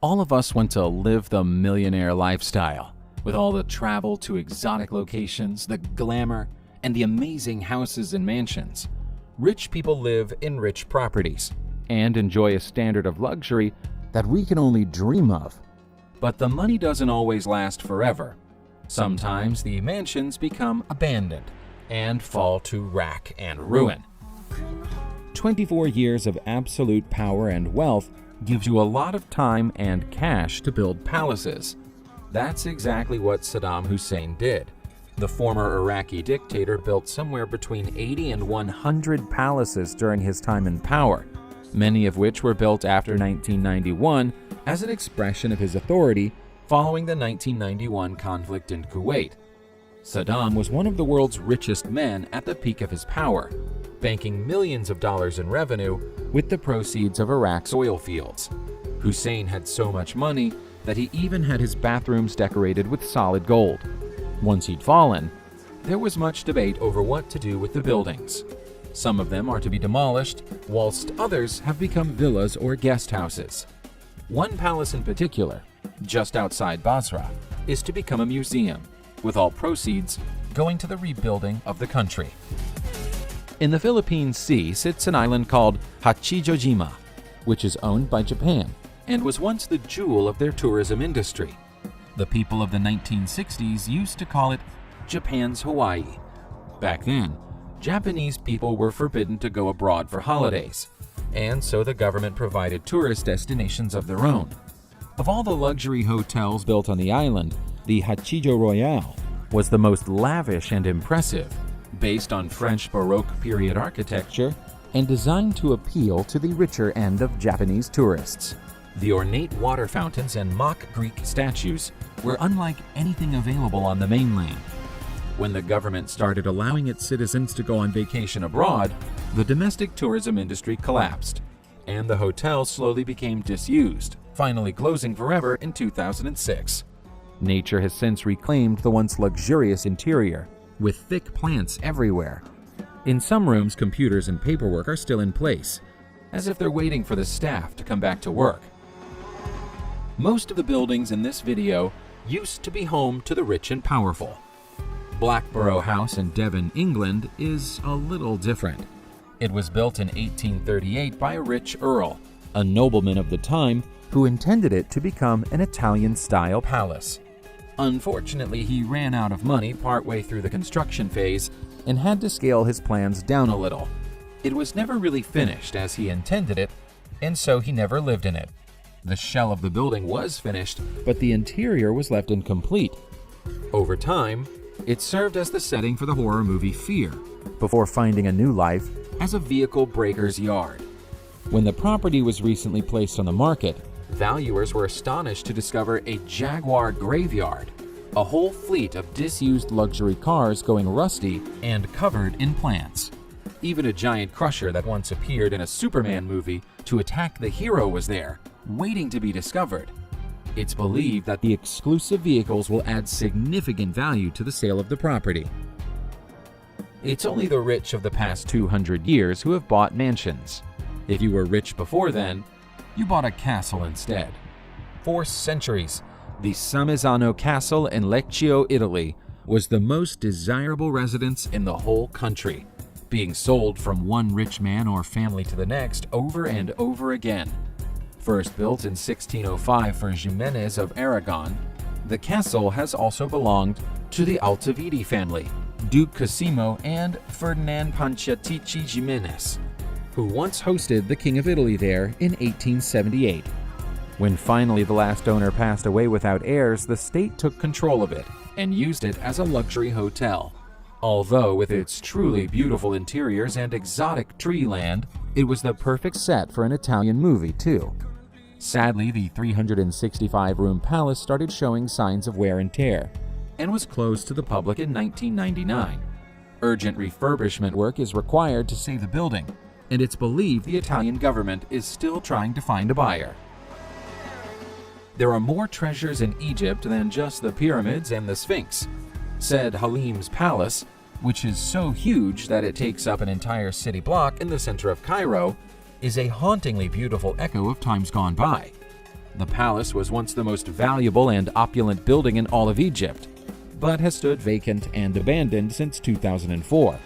All of us want to live the millionaire lifestyle, with all the travel to exotic locations, the glamour, and the amazing houses and mansions. Rich people live in rich properties and enjoy a standard of luxury that we can only dream of. But the money doesn't always last forever. Sometimes the mansions become abandoned and fall to rack and ruin. 24 years of absolute power and wealth gives you a lot of time and cash to build palaces. That's exactly what Saddam Hussein did. The former Iraqi dictator built somewhere between 80 and 100 palaces during his time in power, many of which were built after 1991 as an expression of his authority following the 1991 conflict in Kuwait. Saddam was one of the world's richest men at the peak of his power, banking millions of dollars in revenue with the proceeds of Iraq's oil fields. Hussein had so much money that he even had his bathrooms decorated with solid gold. Once he'd fallen, there was much debate over what to do with the buildings. Some of them are to be demolished, whilst others have become villas or guest houses. One palace in particular, just outside Basra, is to become a museum, with all proceeds going to the rebuilding of the country. In the Philippine Sea sits an island called Hachijojima, which is owned by Japan and was once the jewel of their tourism industry. The people of the 1960s used to call it Japan's Hawaii. Back then, Japanese people were forbidden to go abroad for holidays, and so the government provided tourist destinations of their own. Of all the luxury hotels built on the island, the Hachijo Royale was the most lavish and impressive, based on French Baroque period architecture and designed to appeal to the richer end of Japanese tourists. The ornate water fountains and mock Greek statues were unlike anything available on the mainland. When the government started allowing its citizens to go on vacation abroad, the domestic tourism industry collapsed, and the hotel slowly became disused, finally closing forever in 2006. Nature has since reclaimed the once luxurious interior, with thick plants everywhere. In some rooms, computers and paperwork are still in place, as if they're waiting for the staff to come back to work. Most of the buildings in this video used to be home to the rich and powerful. Blackborough House in Devon, England is a little different. It was built in 1838 by a rich earl, a nobleman of the time who intended it to become an Italian-style palace. Unfortunately, he ran out of money partway through the construction phase and had to scale his plans down a little. It was never really finished as he intended it, and so he never lived in it. The shell of the building was finished, but the interior was left incomplete. Over time, it served as the setting for the horror movie Fear, before finding a new life as a vehicle breaker's yard. When the property was recently placed on the market, valuers were astonished to discover a Jaguar graveyard, a whole fleet of disused luxury cars going rusty and covered in plants. Even a giant crusher that once appeared in a Superman movie to attack the hero was there, waiting to be discovered. It's believed that the exclusive vehicles will add significant value to the sale of the property. It's only the rich of the past 200 years who have bought mansions. If you were rich before then, you bought a castle instead. For centuries, the Samizzano Castle in Lecce, Italy, was the most desirable residence in the whole country, being sold from one rich man or family to the next over and over again. First built in 1605 for Jimenez of Aragon, the castle has also belonged to the Altavidi family, Duke Cosimo and Ferdinand Panciatici Jimenez, who once hosted the King of Italy there in 1878. When finally the last owner passed away without heirs, the state took control of it and used it as a luxury hotel. Although with its truly beautiful interiors and exotic tree land, it was the perfect set for an Italian movie too. Sadly, the 365-room palace started showing signs of wear and tear and was closed to the public in 1999. Urgent refurbishment work is required to save the building, and it's believed the Italian government is still trying to find a buyer. There are more treasures in Egypt than just the pyramids and the Sphinx, said Halim's palace, which is so huge that it takes up an entire city block in the center of Cairo, is a hauntingly beautiful echo of times gone by. The palace was once the most valuable and opulent building in all of Egypt, but has stood vacant and abandoned since 2004.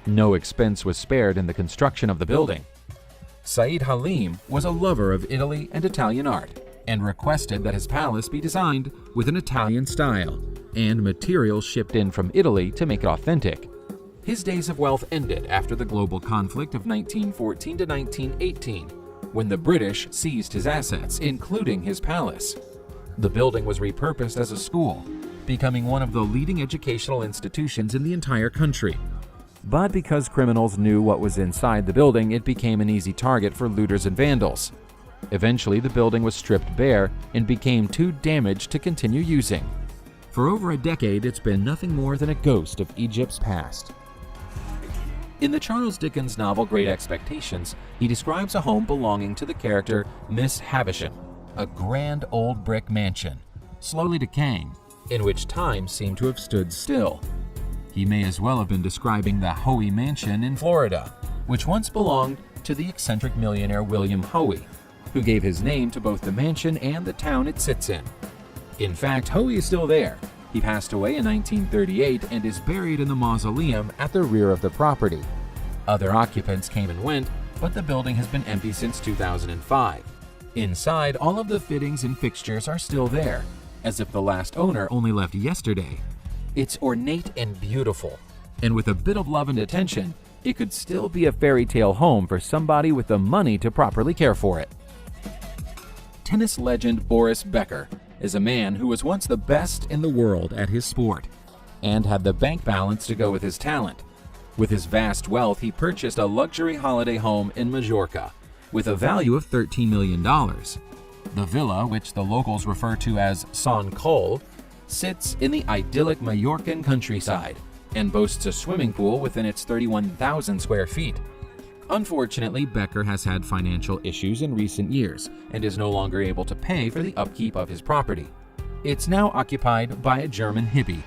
No expense was spared in the construction of the building. Said Halim was a lover of Italy and Italian art, and requested that his palace be designed with an Italian style, and materials shipped in from Italy to make it authentic. His days of wealth ended after the global conflict of 1914 to 1918, when the British seized his assets, including his palace. The building was repurposed as a school, becoming one of the leading educational institutions in the entire country. But because criminals knew what was inside the building, it became an easy target for looters and vandals. Eventually, the building was stripped bare and became too damaged to continue using. For over a decade, it's been nothing more than a ghost of Egypt's past. In the Charles Dickens novel Great Expectations, he describes a home belonging to the character Miss Havisham, a grand old brick mansion, slowly decaying, in which time seemed to have stood still. He may as well have been describing the Hoey Mansion in Florida, which once belonged to the eccentric millionaire William Hoey, who gave his name to both the mansion and the town it sits in. In fact, Hoey is still there. He passed away in 1938 and is buried in the mausoleum at the rear of the property. Other occupants came and went, but the building has been empty since 2005. Inside, all of the fittings and fixtures are still there, as if the last owner only left yesterday. It's ornate and beautiful, and with a bit of love and attention, it could still be a fairy tale home for somebody with the money to properly care for it. Tennis legend Boris Becker is a man who was once the best in the world at his sport and had the bank balance to go with his talent. With his vast wealth, he purchased a luxury holiday home in Majorca with a value of $13 million. The villa, which the locals refer to as Son Col, sits in the idyllic Majorcan countryside and boasts a swimming pool within its 31,000 square feet. Unfortunately, Becker has had financial issues in recent years and is no longer able to pay for the upkeep of his property. It's now occupied by a German hippie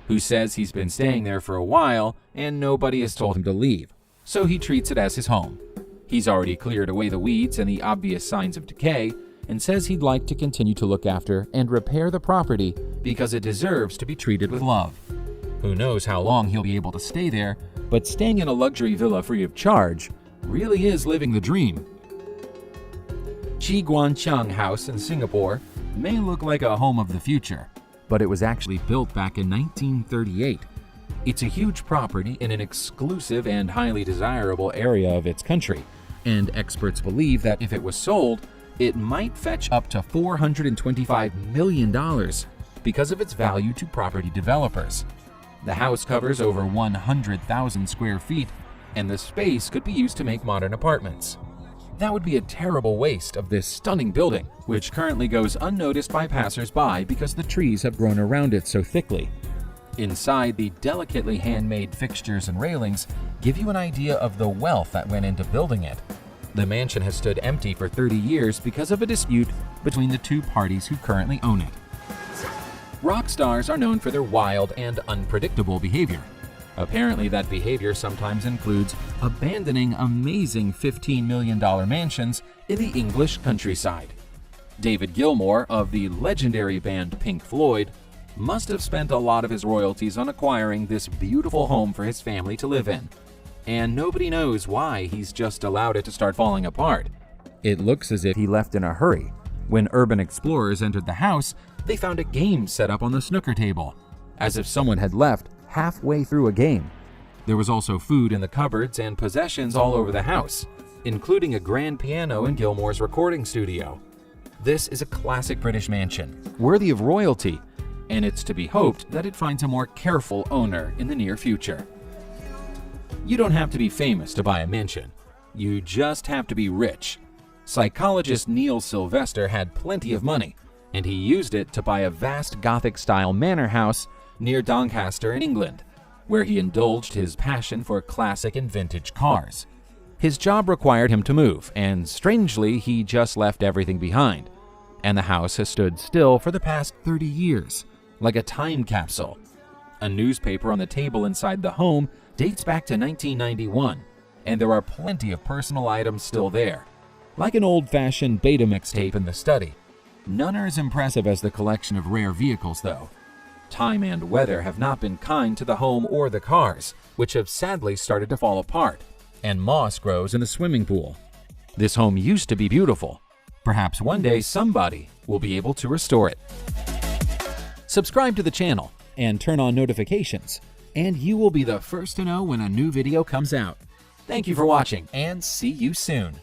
who says he's been staying there for a while and nobody has told him to leave, so he treats it as his home. He's already cleared away the weeds and the obvious signs of decay and says he'd like to continue to look after and repair the property because it deserves to be treated with love. Who knows how long he'll be able to stay there, but staying in a luxury villa free of charge really is living the dream. Chi Guan Cheng House in Singapore may look like a home of the future, but it was actually built back in 1938. It's a huge property in an exclusive and highly desirable area of its country, and experts believe that if it was sold, it might fetch up to $425 million because of its value to property developers. The house covers over 100,000 square feet, and the space could be used to make modern apartments. That would be a terrible waste of this stunning building, which currently goes unnoticed by passers-by because the trees have grown around it so thickly. Inside, the delicately handmade fixtures and railings give you an idea of the wealth that went into building it. The mansion has stood empty for 30 years because of a dispute between the two parties who currently own it. Rock stars are known for their wild and unpredictable behavior. Apparently, that behavior sometimes includes abandoning amazing $15 million mansions in the English countryside. David Gilmour of the legendary band Pink Floyd must have spent a lot of his royalties on acquiring this beautiful home for his family to live in. And nobody knows why he's just allowed it to start falling apart. It looks as if he left in a hurry. When urban explorers entered the house, they found a game set up on the snooker table, as if someone had left halfway through a game. There was also food in the cupboards and possessions all over the house, including a grand piano in Gilmour's recording studio. This is a classic British mansion, worthy of royalty, and it's to be hoped that it finds a more careful owner in the near future. You don't have to be famous to buy a mansion. You just have to be rich. Psychologist Neil Sylvester had plenty of money, and he used it to buy a vast Gothic-style manor house near Doncaster in England, where he indulged his passion for classic and vintage cars. His job required him to move, and strangely, he just left everything behind. And the house has stood still for the past 30 years, like a time capsule. A newspaper on the table inside the home dates back to 1991, and there are plenty of personal items still there, like an old-fashioned Beta mixtape in the study. None are as impressive as the collection of rare vehicles, though. Time and weather have not been kind to the home or the cars, which have sadly started to fall apart, and moss grows in the swimming pool. This home used to be beautiful. Perhaps one day somebody will be able to restore it. Subscribe to the channel and turn on notifications, and you will be the first to know when a new video comes out. Thank you for watching, and see you soon.